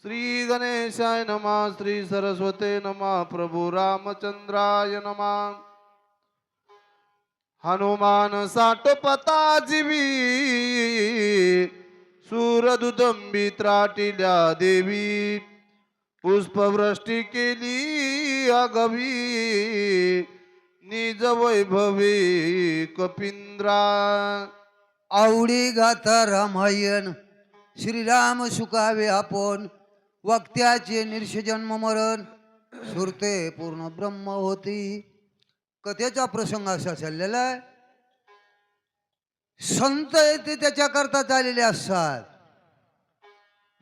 श्री गणेशाय नमः, श्री सरस्वते नमः, प्रभु रामचंद्राय नमः। हनुमान साठपता जीवी, सूरदुदंबी त्राटिल्या देवी, पुष्पवृष्टी केली अगवी, निज वैभवी कपिंद्रा। आवडी गाथा रामायण श्रीराम सुखावे आपण, वक्त्याचे निर्षजन्म मरण, सुरते पूर्ण ब्रह्म होती. कथेचा प्रसंग असा चाललेला आहे. संत येते त्याच्याकरता चाललेले असतात,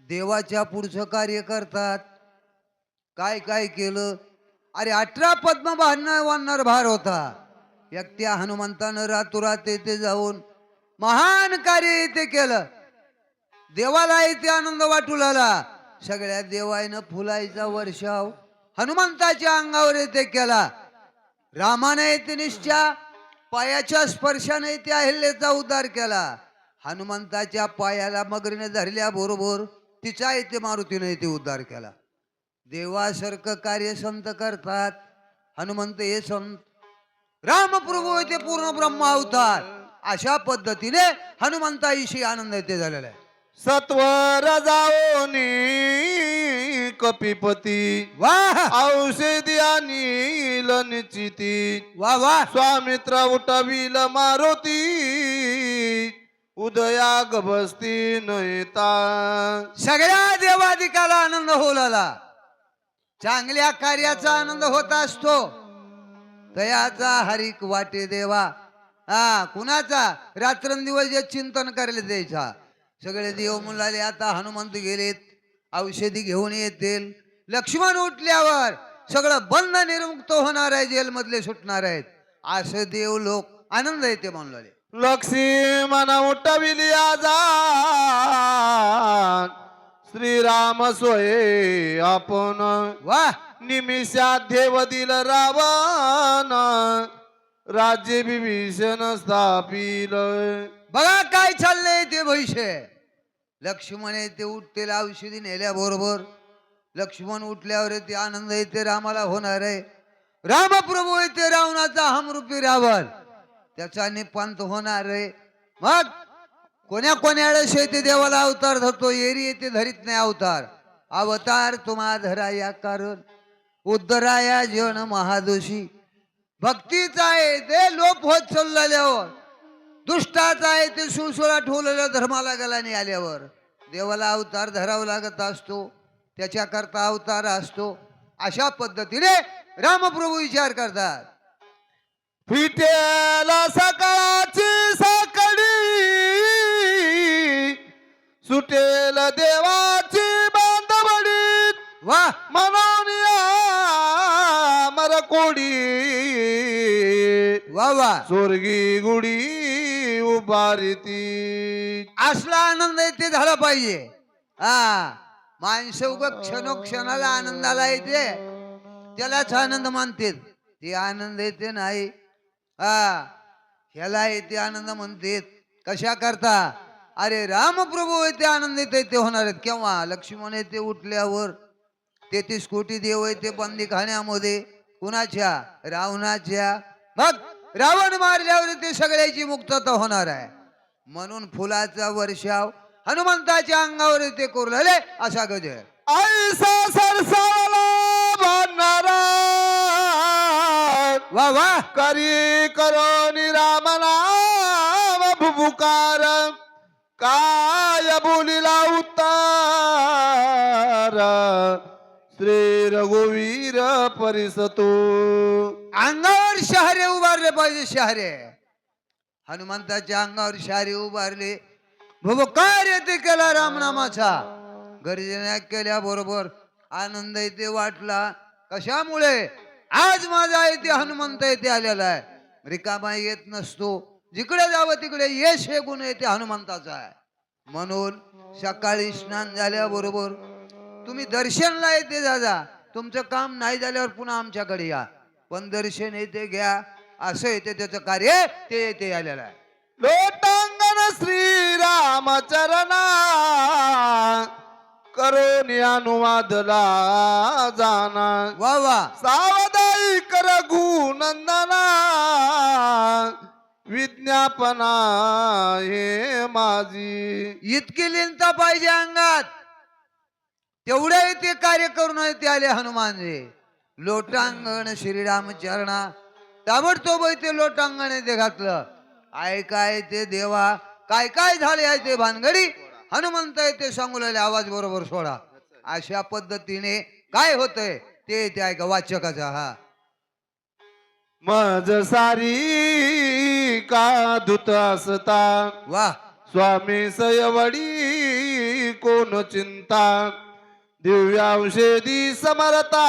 देवाच्या पुढचं कार्य करतात. काय काय केलं, अरे 18 पद्म वाहणार भार होता. एकट्या हनुमंतानं रातोरात येथे जाऊन महान कार्य येथे केलं. देवाला येथे आनंद वाटू लागला. सगळ्या देवाईनं फुलाईचा वर्षाव हनुमंताच्या अंगावर येथे केला. रामाने येथे निश्च्या पायाच्या स्पर्शाने येथे अहिल्याचा उद्धार केला. हनुमंताच्या पायाला मगरीने धरल्याबरोबर तिचा येथे मारुतीने येथे उद्धार केला. देवासारखं कार्य संत करतात. हनुमंत हे संत, रामप्रभू येथे पूर्ण ब्रह्म अवतार. अशा पद्धतीने हनुमंताविषयी आनंद येथे झालेला आहे. सत्वर जाओनी कपिपती, वाह औषधी आणि लनिचिती, वाह वाह. स्वामित्र उठविल मारुती, उदया गभस्ती नयता. सगळ्या देवाधिकाला आनंद होऊ लागला. चांगल्या कार्याचा आनंद होत असतो. दयाचा हरिक वाटे देवा. कुणाचा रात्रंदिवस जे चिंतन करायला द्यायचा. सगळे देव मुलाले आता हनुमंत गेलेत, औषधी घेऊन येतील. लक्ष्मण उठल्यावर सगळं बंद निर्मुक्त होणार आहे, जेलमधले सुटणार आहेत. असं देव लोक आनंद येते म्हणले. लक्ष्मण उठविली आजा, श्रीराम सोये आपण. वाह. निमिषात देव दिल रावण, राज्य विभीषण स्थापिल. बघा काय चाललंय ते भविष्य. लक्ष्मण येते उठतील, औषधी नेल्याबरोबर लक्ष्मण उठल्यावर ते आनंद येते रामाला होणार आहे. रामप्रभू येते रावणाचा हमरूपी रावण, त्याचा निपांत होणार आहे. मग कोण्या कोण्यास येते देवाला अवतार धरतो. एरी येते धरीत नाही अवतार. अवतार तुम्हा धराया कारण, उद्धराया जीवन महादोषी. भक्तीचा आहे ते लोप होत चालल्यावर, दुष्टाचा आहे ते सुळसुळा ठेवलेल्या धर्माला गलाने आल्यावर देवाला अवतार धरावा लागत असतो. त्याच्याकरता अवतार असतो. अशा पद्धतीने रामप्रभू विचार करतात. फिटेल सकाळची साकडी, सुटेल देवाची बांधवडी, वाह मनोनिया मरकोडी, वा वा. स्वर्गी गुडी उभारती. असला आनंद येते झाला पाहिजे. माणसं उग क्षणोक्षणाला आनंदाला येते, त्यालाच आनंद मानते. ते आनंद येते नाही. ह्याला येते आनंद म्हणते. कशा करता, अरे रामप्रभू येते आनंद येते ते होणार आहेत. केव्हा लक्ष्मण येते उठल्यावर. 33 कोटी देव येते बंदी खाण्यामध्ये. कुणाच्या? रावणाच्या. मग रावण मारल्यावर ते सगळ्याची मुक्तता होणार आहे. म्हणून फुलाचा वर्षाव हनुमंताच्या अंगावर ते कोरलेले असा गजर. ऐसा सरसावला भांडारा, वा वा. करी करोनी राम नाम भुभुकार, काय बोलिला उतार, श्री रघुवीर परिसतो. अंगावर शहरे उभारले पाहिजे. शहरे हनुमंताच्या अंगावर शहरे उभारले. भुभुकार येते केला रामनामाचा. गर्जना केल्याबरोबर आनंद येते वाटला. कशामुळे? आज माझा येते हनुमंत येते आलेला आहे. रिकामा येत नसतो. जिकडे जावं तिकडे यश हे गुण येते हनुमंताचा आहे. म्हणून सकाळी स्नान झाल्याबरोबर तुम्ही दर्शनला येते जा. तुमचं काम नाही झाल्यावर पुन्हा आमच्याकडे या, पण दर्शन येते घ्या. असं येते त्याचं कार्य ते येते आलेलं आहे. लोटांगण श्रीराम चरणा, करून अनुवादला जाना वा वा सावधाई कर नंदना विज्ञापना हे माझी. इतकी लिनता पाहिजे अंगात, तेवढे ते कार्य करून ते आले हनुमानजी. लोटांगण श्रीराम चरणा, ताबडतोब ते लोटांगण ते घातलं. काय ते देवा, काय काय झाले आहे ते भानगडी. हनुमंत ते सांगू लागले, आवाज बरोबर सोडा. अशा पद्धतीने काय होतंय ते ऐका वाचकाचा. हा मज सारी का धुत असता वा स्वामी सयवडी कोण चिंता दिव्यांशेदी समरता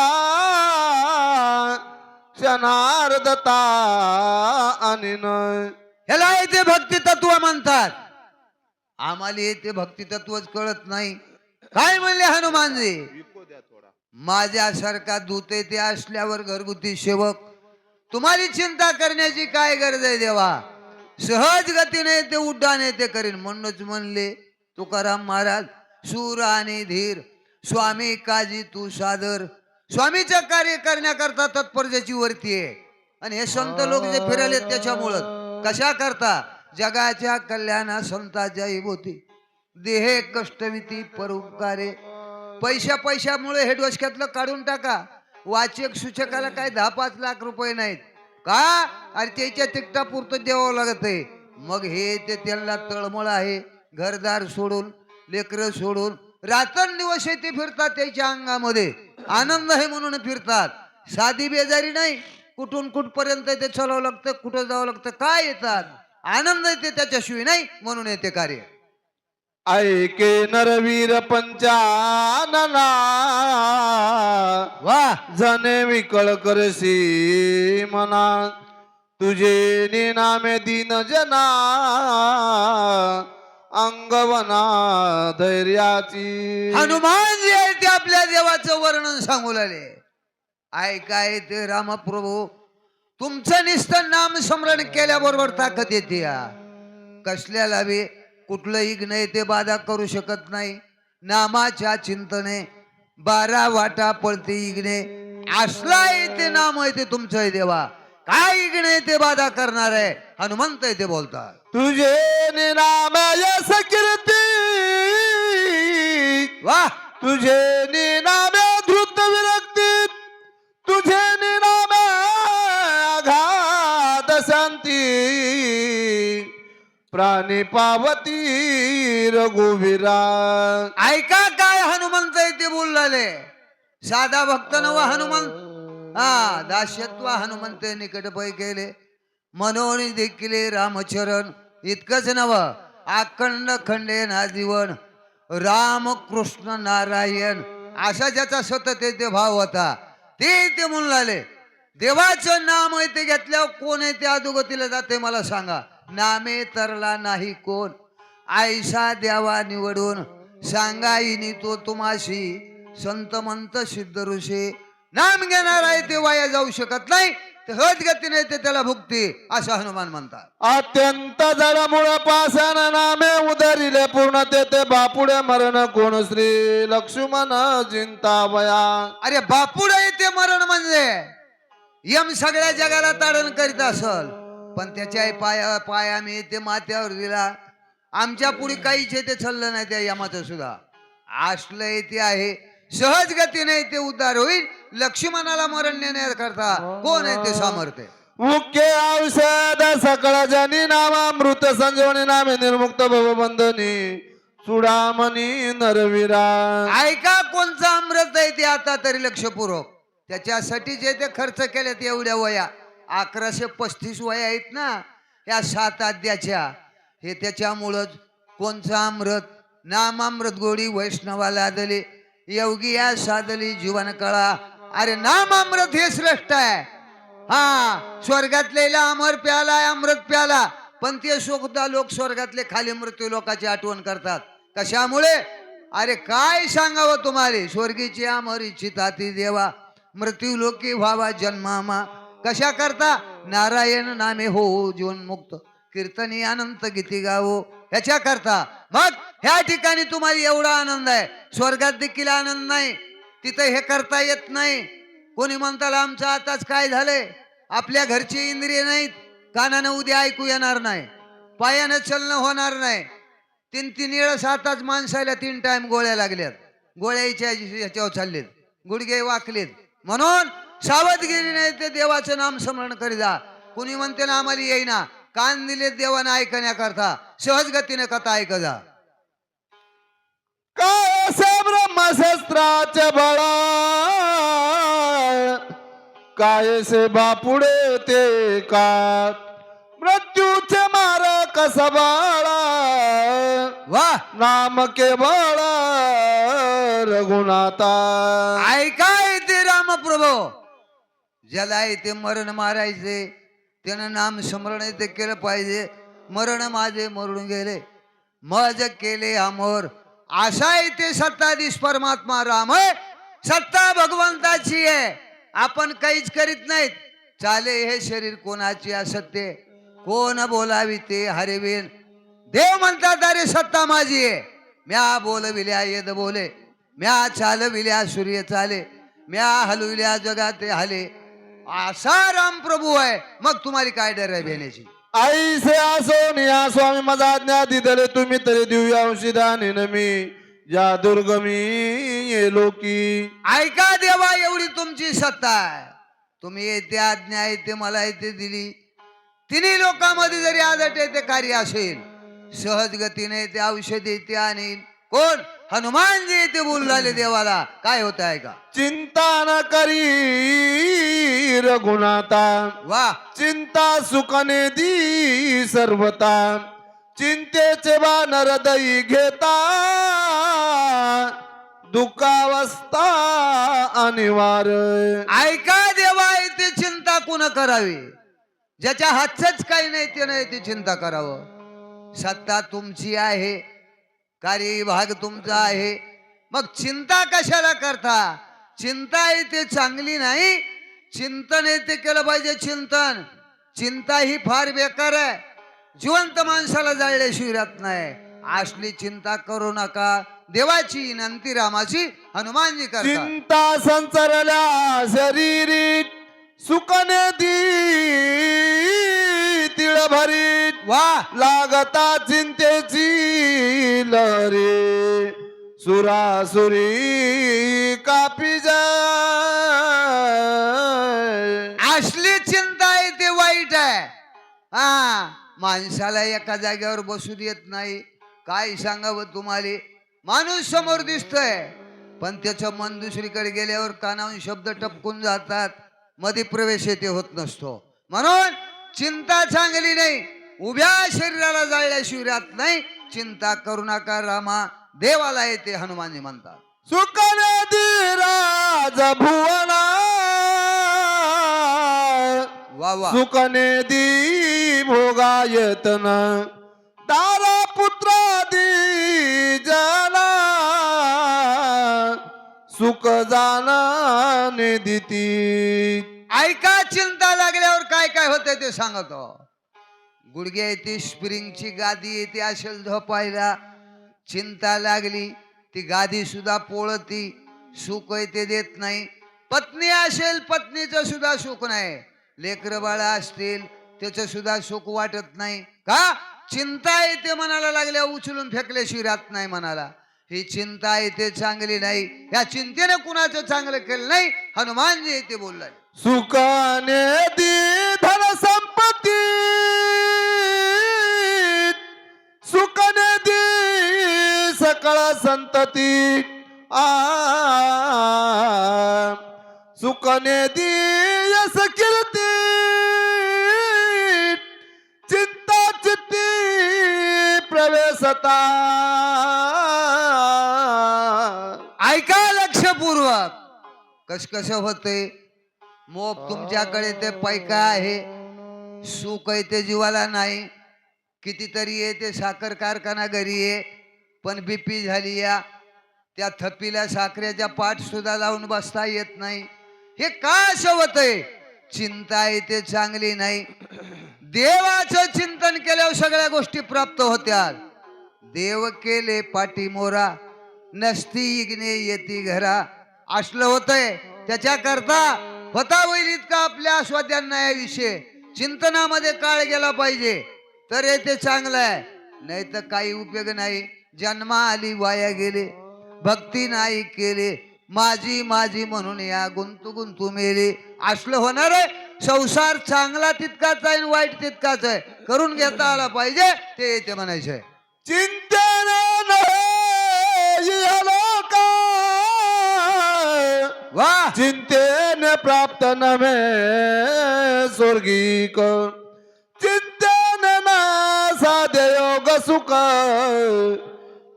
क्षणार्धता आणि ह्याला येते भक्ती तत्व म्हणतात. आम्हाला येते भक्ती तत्वच कळत नाही. काय म्हणले हनुमानजी, माझ्यासारखा दूत ते असल्यावर घरगुती सेवक तुम्हाला चिंता करण्याची काय गरज आहे देवा. सहज गतीने ते उड्डाण ते करीन. म्हणूनच म्हणले तुकाराम महाराज, सूर आणि धीर स्वामी काजी तू सादर. स्वामीचं कार्य करण्याकरता तत्पर ज्याची वरती आहे. आणि हे संत लोक जे फिरले त्याच्यामुळं कशा करता जगाच्या कल्याणा संताच्या होती देहे कष्टविती परोपकारे. पैशामुळे हे डोसक्यातलं काढून टाका. वाचक सूचकाला काय 10-5 लाख रुपये नाहीत का, अरे त्याच्या तिकटापुरतं द्यावं लागत आहे. मग हे ते त्यांना तळमळ आहे. घरदार सोडून लेकरं सोडून रात्रंदिवस ते फिरतात. त्याच्या अंगामध्ये आनंद आहे म्हणून फिरतात. साधी बेजारी नाही. कुठून कुठपर्यंत ते चालावं लागतं, कुठं जावं लागतं, काय येतात आनंद येते त्याच्याशिवाय नाही. म्हणून येते कार्य. ऐके नरवीर पंचानना वा जने विकळ करसी मना तुझे निनामे दीन जना अंगवना धैर्याची. हनुमान जे आहे ते आपल्या देवाचं वर्णन सांगू लागले. ऐकाय ते रामप्रभू, तुमचं निस्तं नाम स्मरण केल्याबरोबर ताकद येते. कसल्याला बी कुठलं इग्न ते बाधा करू शकत नाही. नामाच्या चिंतने 12 वाटा पळते इग्ने. असला ते नाम आहे ते तुमचं आहे देवा. काय इग्ने ते बाधा करणार आहे. हनुमंत ते बोलतात. तुझे निनाम यश कीर्ती वाह तुझे निनामे धृत विरक्ती तुझे निनामे अघात शांती प्राणी पावती रघुवीरा. ऐका काय हनुमंत ते बोलले. साधा भक्त नव हनुमंत. दास्यत्व हनुमंत निकट पै केले. मनोनी देखील रामचरण. इतकंच नव अखंड खंडे ना जीवन राम कृष्ण नारायण असा ज्याचा सतत ते भाव होता ते म्हणून लागले. देवाचं नाम आहे ते घेतल्यावर कोण आहे ते अधोगतीला जाते मला सांगा. नामे तरला नाही कोण. आयसा द्यावा निवडून सांगाईनी तो तुम्हाशी संत मंत सिद्ध ऋषी. नाम घेणार आहे ते वाया जाऊ शकत नाही. सहज गतीने ते त्याला भुक्ती असं हनुमान म्हणतात. अत्यंत जडमुळ पासन नामे उदरिले पूर्ण ते बापुडे मरण कोण श्री लक्ष्मण चिंतावया. अरे बापुडे ते मरण म्हणजे यम सगळ्या जगाला ताडण करीत असल पण त्याच्या पाया मी ते माथ्यावर दिला. आमच्या पुढे काहीच ते चाललं नाही त्या यमाचं सुद्धा. असलंय ते आहे. सहज गतीने ते उद्धार होईल. लक्ष्मणाला मरण नेण्याकरता कोण आहे ते सामर्थ्य. मुख्य औषध सकळ जनी नामा मृत संजीवनी नामे निर्मुक्त भवबंधनी चुडामणी नरवीरा. ऐका कोणचं अमृत आहे ते आता तरी लक्षपूर्वक. त्याच्यासाठी जे ते खर्च केलेत एवढ्या वया 1135 वया आहेत ना या 7 अध्याच्या. हे त्याच्यामुळंच कोणचं अमृत. नामामृत गोडी वैष्णवाला दली योगिया साधली जीवन कळा. अरे नामामृत हे श्रेष्ठ आहे. स्वर्गातलेला अमर प्याला अमृत प्याला पण ते सुद्धा लोक स्वर्गातले खाली मृत्यू लोकांची आठवण करतात. कशामुळे. अरे काय सांगावं तुम्हाला. स्वर्गीची अमर इच्छिता ती देवा मृत्यू लोकी व्हावा जन्मामा. कशा करता. नारायण नामे हो जीवन मुक्त कीर्तनी अनंत गीती गावो ह्याच्या करता. मग ह्या ठिकाणी तुम्हाला एवढा आनंद आहे, स्वर्गात देखील आनंद नाही, तिथं हे करता येत नाही. कोणी म्हणताल आमचं आताच काय झालंय, आपल्या घरची इंद्रिय नाहीत, कानानं उद्या ऐकू येणार नाही, पायानं चलणं होणार नाही. 3-3 वेळेस आताच माणसाला 3 टाइम गोळ्या लागल्यात, गोळ्याच्या ह्याच्यावर चाललेत, गुडघे वाकलेत. म्हणून सावधगिरी नाही ते देवाचं नाम स्मरण करी जा. कुणी म्हणते ना आम्हाला येईना, कान दिले देवानं ऐकण्याकरता, सहज गतीने कथा ऐक जा. काय असे ब्रह्मशस्त्राचे बळा, काय से बापुडे ते का, मृत्यूचे मार कसा बाळा, वा नाम केवळ रघुनाथा. ऐका येते रामप्रभू, ज्याला येते मरण मारायचे त्यानं नाम स्मरण येते केलं पाहिजे. मरण माझे मरून गेले, मज केले अमोर, असा येते सत्ताधीश परमात्मा राम आहे. सत्ता भगवंताची आहे, आपण काहीच करीत नाहीत. चाले हे शरीर कोणाची असत्य, कोण बोलावी ते हरिवीन. देव म्हणतात अरे सत्ता माझी आहे, म्या बोलविल्या येद बोले, म्या चालविल्या सूर्य चाले, म्या हलविल्या जगात ते हले. असा राम प्रभू आहे, मग तुम्हाला काय डर आहे भेण्याची. ऐसे आसोनिया स्वामी माझा आज्ञा दिदले, तुम्ही तरी दिव्या अंशीदाने मी या दुर्गमी ये लोकी. ऐका देवा, एवढी तुमची सत्ता आहे, तुम्ही येते आज्ञा येते मला येते दिली. तिन्ही लोकांमध्ये जरी आदट येते कार्य असेल, सहज गतीने ते औषध येते आणि कोण हनुमानजी येते बोलू लागले देवाला. काय होत आहे का, चिंता न करी रघुनाथा, वा चिंता सुखने दी सर्वता, चिंतेचे बाण हृदयी घेता, दुःखावस्था अनिवार्य. ऐका देवा, येते चिंता कोण करावी, ज्याच्या हातच काही नाही त्यानं येते चिंता करावं. सत्ता तुमची आहे, कार्यभाग तुमचा आहे, मग चिंता कशाला करता. चिंता येते चांगली नाही, चिंतन येते केलं पाहिजे. चिंता ही फार बेकार आहे, जिवंत माणसाला जाळल्याशिवाय राहत नाही. असली चिंता करू नका, देवाची विनंती रामाची हनुमानजी करतात. चिंता संचरल्या शरीरी, सुखने दी तिळ भरीत, वा लागता चिंतेची लहरी, सुरासुरी कापी जाय. असली चिंता आहे ते वाईट आहे. हा, माणसाला एका जागेवर बसू देत नाही. काय सांगावं तुम्हाला, माणूस समोर दिसतोय पण त्याचं मन दुसरीकडे गेल्यावर कानावून शब्द टपकून जातात, मध्ये प्रवेश येते होत नसतो. म्हणून चिंता चांगली नाही, उभ्या शरीराला जाळल्याशिवाय राहत नाही. चिंता करू नका रामा, देवाला येते हनुमानजी म्हणतात. सुखने दी राज भुवना, वा वा सुखने दी भोगायतन, दारा पुत्रादी जना, सुख जाणाने दिती. ऐका, चिंता लागल्यावर काय काय होते ते सांगतो. गुडघे येते, स्प्रिंगची गादी येते असेल झोपायला, चिंता लागली ती गादी सुद्धा पोळती, सुख येते देत नाही. पत्नी असेल, पत्नीचं सुद्धा सुख नाही. लेकर बाळा असतील, त्याचं सुद्धा सुख वाटत नाही. का, चिंता येते मनाला लागल्या, उचलून फेकल्याशिवाय राहत नाही मनाला. ही चिंता येते चांगली नाही, या चिंतेने कुणाचं चांगलं केलं नाही. हनुमानजी येते बोललाय. सुखाने दी धन संपत्ती, सुखने दी सकळ संतती, सुखने दी यश कीर्ती, चिंता चित्ती प्रवेशता. ऐका लक्षपूर्वक, कस होते. मोप तुमच्याकडे ते पैका आहे, सुख आहे ते जीवाला नाही. कितीतरी येते साखर कारखाना घरी आहे, पण बीपी झाली या, त्या थप्पीला साखरेच्या पाठ सुद्धा लावून बसता येत नाही. हे का असं होतंय, चिंता येते चांगली नाही. देवाचं चिंतन केल्यावर सगळ्या गोष्टी प्राप्त होत्या. देव केले पाठी मोरा नसती इग्ने येती घरा. असलं होतंय त्याच्याकरता होता होईल इतका आपल्या आस्वाद्यांना या विषय चिंतनामध्ये काळ गेला पाहिजे तर येते चांगलं आहे. नाही तर काही उपयोग नाही. जन्मा आली वाया गेले भक्ती नाही केले माझी माझी म्हणून या गुंतू गुंतू मेले. असलं होणार आहे. संसार चांगला तितकाच आहे आणि वाईट तितकाच आहे. करून घेता आला पाहिजे ते येते म्हणायचं आहे. चिंतेने नव्हे इहलोका, वा चिंतेने प्राप्त नव्हे स्वर्गिक. चिंतेने न साधे योग सुख,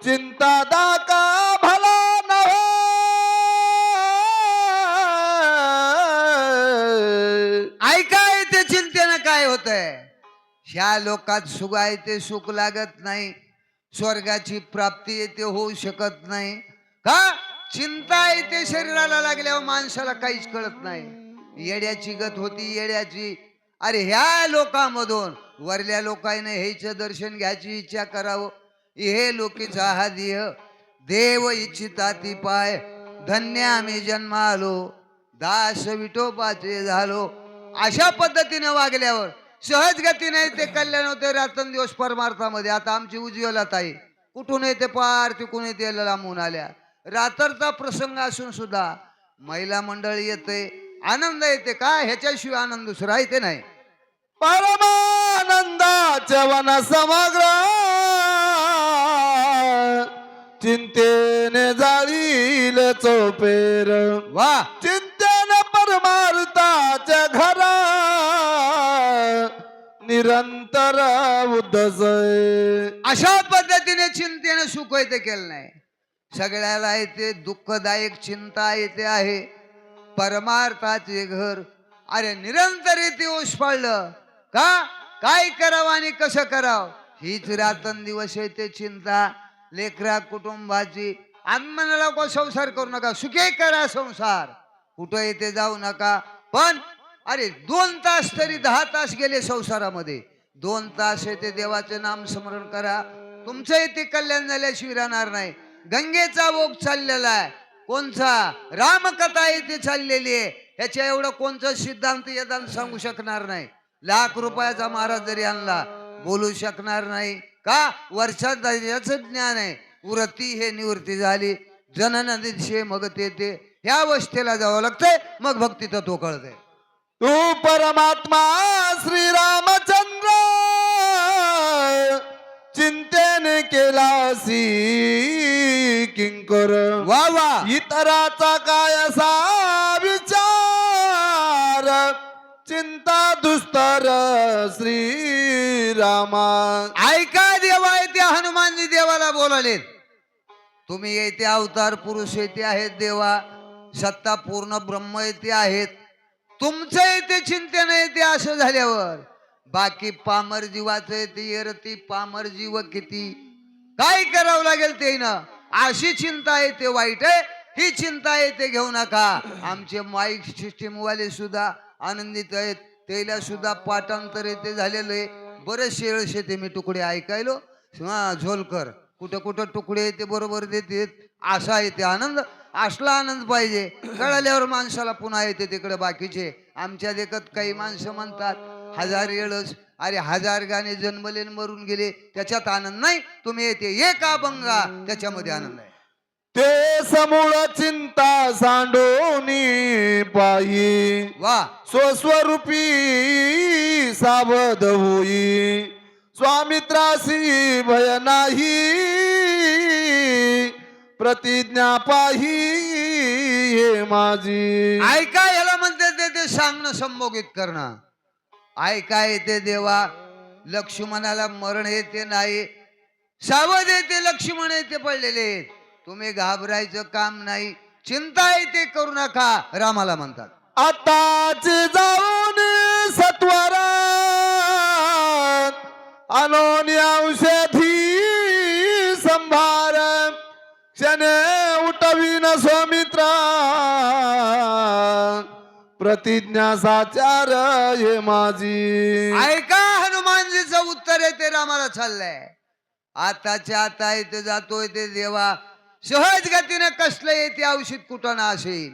चिंता दाका भला नव्हे. ऐका येते चिंतेनं काय होतंय. ह्या लोकात सुख आहे ते सुख लागत नाही. स्वर्गाची प्राप्ती येते होऊ शकत नाही का. चिंता येते शरीराला लागल्यावर माणसाला काहीच कळत नाही. येड्याची गत होती येड्याची. अरे ह्या लोकांमधून वरल्या लोकांनी हेच दर्शन घ्यायची इच्छा करावं. हे लोकीचा हा देह देव इच्छिता ती पाय. धन्य आम्ही जन्मालो दास विठोबाचे झालो. अशा पद्धतीने वागल्यावर सहज गतीने ते कल्याण होते रात्रंदिवस परमार्थामध्ये. आता आमची उज्ज्वला ताई कुठून येते पार तिकून येते लांबून आल्या. रात्रचा प्रसंग असून सुद्धा महिला मंडळी येते आनंद येते का. ह्याच्याशिवाय आनंद दुसरा येते नाही. परमानंदाचे वन समग्र, चिंतेने जाळील चोपेर. वा चिंतेने परमार्थाच्या घरा, निरंतर उद्धस. अशा पद्धतीने चिंतेने सुख येते केलं नाही. सगळ्याला येते दुःखदायक चिंता येते आहे. परमार्थाचे घर अरे निरंतर येते ओस पाळलं का. काय करावं आणि कसं करावं हीच रात्रंदिवस येते चिंता. लेकरा कुटुंबाची आत्मनाला को संसार करू नका. सुखे करा संसार. कुठं येते जाऊ नका. पण अरे 2 तास तरी 10 तास गेले संसारामध्ये 2 तास येते देवाचे नाम स्मरण करा. तुमचं येते कल्याण झाल्याशिवाय राहणार नाही. गंगेचा ओघ चाललेला आहे. कोणचा रामकथा येथे चाललेली आहे. ह्याच्या एवढं कोणचं सिद्धांत यदांत सांगू शकणार नाही. लाख रुपयाचा महाराज जरी आणला बोलू शकणार नाही का. वर्षात ज्ञान आहे. उरती हे निवृत्ती झाली जनन दिशे मग ते ह्या अवस्थेला जावं लागतंय मग भक्ती तत्व कळतंय. तू परमात्मा श्रीरामचंद्र, चिंतेने केलासी किंकर. वा वा इतराचा काय असा विचार, चिंता दुस्तर श्रीरामा. ऐका देवा येते हनुमानजी देवाला बोलाले. तुम्ही येते अवतार पुरुष येते आहेत देवा. सत्ता पूर्ण ब्रह्म येते आहेत. तुमचं येते चिंतेने येते. असं झाल्यावर बाकी पामर जीवाचं येते येरती पामर जीव किती काय करावं लागेल ते ना. अशी चिंता येते वाईट आहे. ही चिंता येते घेऊ नका. आमचे माईक सिस्टीम वाले सुद्धा आनंदित आहेत. त्याला सुद्धा पाठांतर येते झालेलं आहे. बरेचसे वेळेस येते मी तुकडे ऐकायलो. झोलकर कुठं कुठं तुकडे येते बरोबर देते. असा येते आनंद. असला आनंद पाहिजे. कळाल्यावर माणसाला पुन्हा येते तिकडे बाकीचे. आमच्या देखत काही माणसं म्हणतात 1000 वेळच अरे 1000 गाणे जन्मले मरून गेले त्याच्यात आनंद नाही. तुम्ही येते एक अभंगा त्याच्यामध्ये आनंद आहे. ते समूळ चिंता सांडोनी पायी, वा स्वस्वरूपी सावध होई. स्वामित्रासी भय नाही, प्रतिज्ञा पाही हे माझी. ऐका याला म्हणते ते सांगणं संभोगित करणं. ऐका येते देवा. लक्ष्मणाला मरण येते नाही. सावध येते लक्ष्मण येते पडलेले. तुम्ही घाबरायचं काम नाही. चिंता येते करू नका रामाला म्हणतात. आताच जाऊन सत्वरा अनोनी औषधी संभार. क्षणे उठवीन सौमित्रा, प्रतिज्ञा साचार हे माझी. ऐका हनुमानजीचं उत्तर येते रामाला चाललंय. आताच्या आता इथे जातोय ते देवा सहज गतीने कसलं येते औषध कुठं ना असेल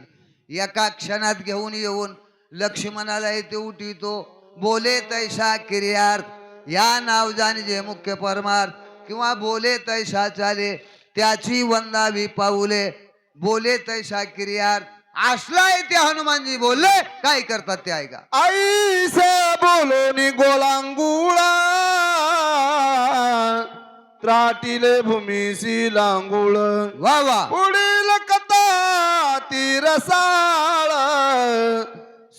एका क्षणात घेऊन येऊन लक्ष्मणाला येते उठितो बोले तैसा किर्यार्थ या नाव जाणजे मुख्य परमार्थ किंवा बोले तैसा चाले त्याची वंदावी पाऊले बोले तैसा किर्यार्थ असला येते हनुमानजी बोलले काय करतात ते ऐका आई से बोलोनी गोलांगुळा त्राटिले भूमीसी लांगुळ वा वा पुढील कथा ती रसाळ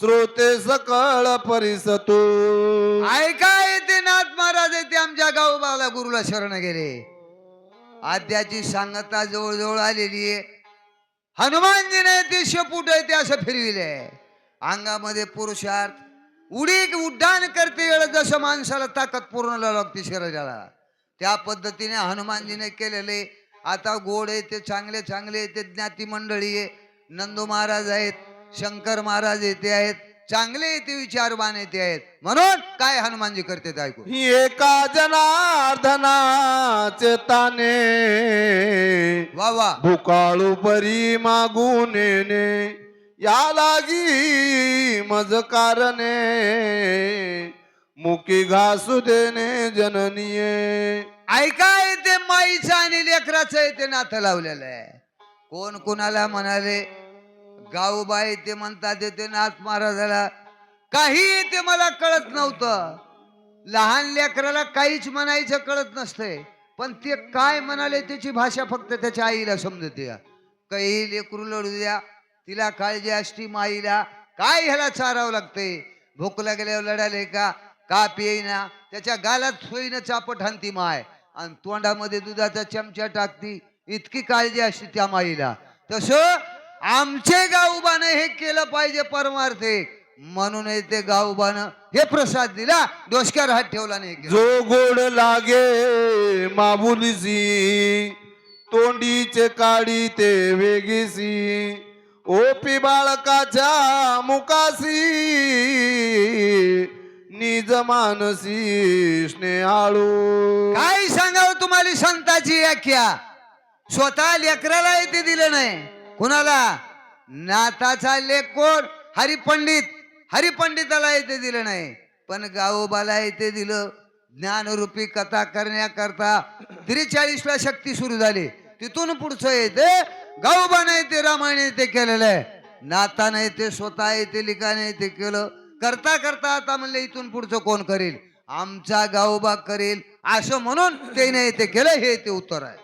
श्रोते सकळ परिसतो ऐका येते नाथ महाराज येते आमच्या गावबाला गुरुला शरण गेले आद्याची सांगता जवळजवळ आलेली आहे हनुमानजीने ते शेपूट आहे ते असं फिरविले अंगामध्ये पुरुषार्थ उड्डाण करते वेळ जसं माणसाला ताकद पूर्ण लागते शरीराला त्या पद्धतीने हनुमानजीने केलेले आता गोड आहे ते चांगले चांगले ते ज्ञाती मंडळी आहे नंदू महाराज आहेत शंकर महाराज येते आहेत चांगले येते विचारवान येते आहेत म्हणून काय हनुमानजी करते ते ऐकू ही एका जनार्दनाचे ताने वा वा भुकाळू परी मागून येणे या लागी मज कारणे मुकी घासू देणे जननीये ऐका येते माईचं आणि लेकराचं येते नातं लावलेलं आहे कोण कोणाला म्हणाले गावबाई ते म्हणतात येते नाथ महाराजाला काही येते मला कळत नव्हतं लहान लेकराला काहीच म्हणायचं कळत नसतंय पण ते काय म्हणाले त्याची भाषा फक्त त्याच्या आईला समजते काही लेकरू लढू द्या तिला काळजी असती माईला काय ह्याला चारावं लागते भूक लागल्यावर लढाले का पिईना त्याच्या गालात सोयीनं चापट हाणती माय आणि तोंडामध्ये दुधाचा चमचा टाकती इतकी काळजी असते त्या माईला तसं आमचे गावबानं हे केलं पाहिजे परमार्थिक म्हणून ते गावबानं हे प्रसाद दिला डोसक्यावर हात ठेवला नाही जो गोड लागे माबुलीसी तोंडीचे काढी ते वेगीसी ओपी बाळकाच्या मुकासी निज मानसी स्नेहाळू काय सांगावं तुम्हाला संताची व्याख्या स्वतः लेकराला येते दिलं नाही कुणाला नाथाचा लेख कोण हरिपंडिताला येते दिलं नाही पण गावोबाला येते दिलं ज्ञानरूपी कथा करण्याकरता 43ला शक्ती सुरू झाली तिथून पुढचं येते गावोबाने येते रामायण येते केलेलं आहे नाथाने येते स्वतः येते लिखाने येते केलं करता करता आता म्हणलं इथून पुढचं कोण करेल आमचा गावोबा करेल असं म्हणून त्याने येते केलं हे ते उत्तर आहे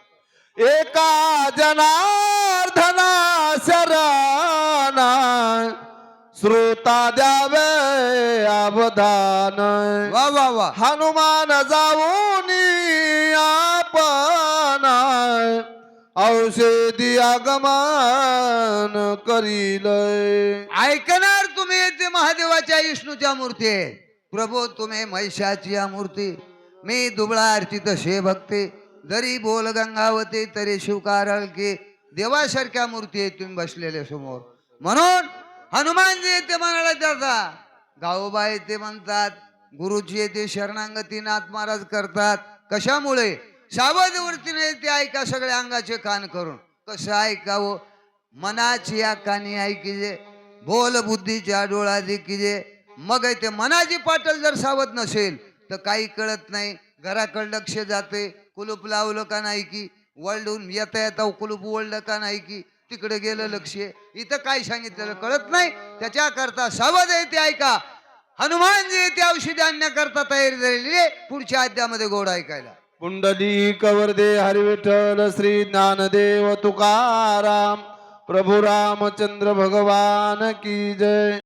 एका जनार्दना शरणा श्रोता द्यावे अवधान वा वा वा हनुमान जाऊन आपण औषधी आगमन करील ऐकणार तुम्ही येते महादेवाच्या विष्णूच्या मूर्ती आहे प्रभू तुम्ही महिषाची या मूर्ती मी दुबळा अर्चित शे भक्ती जरी बोल गंगावती तरी शिवकारळ की देवासारख्या मूर्ती आहे तुम्ही बसलेल्या समोर म्हणून हनुमानजी येते म्हणाला त्याचा गावोबा येते म्हणतात गुरुजी येते शरणांगती नाथ महाराज करतात कशामुळे सावध वृत्तीने ते ऐका सगळ्या अंगाचे कान करून कसं ऐकावं मनाची या कानी ऐकीजे बोल बुद्धीच्या डोळा देखीजे मग ते मनाची पाटल जर सावध नसेल तर काही कळत नाही घराकडे लक्ष जाते कुलूप लावलं का नाही की वळून येता येता कुलूप वळलं का नाही की तिकडे गेलं लक्ष इथं काय सांगितलेलं कळत नाही त्याच्याकरता सावध आहे ते ऐका हनुमानजी ते औषधी आणण्याकरता तयारी झालेली आहे पुढच्या अध्यामध्ये गोड ऐकायला पुंडली कवर्दे हरिविठ्ठल श्री ज्ञानदेव तुकाराम प्रभु रामचंद्र भगवान की जय।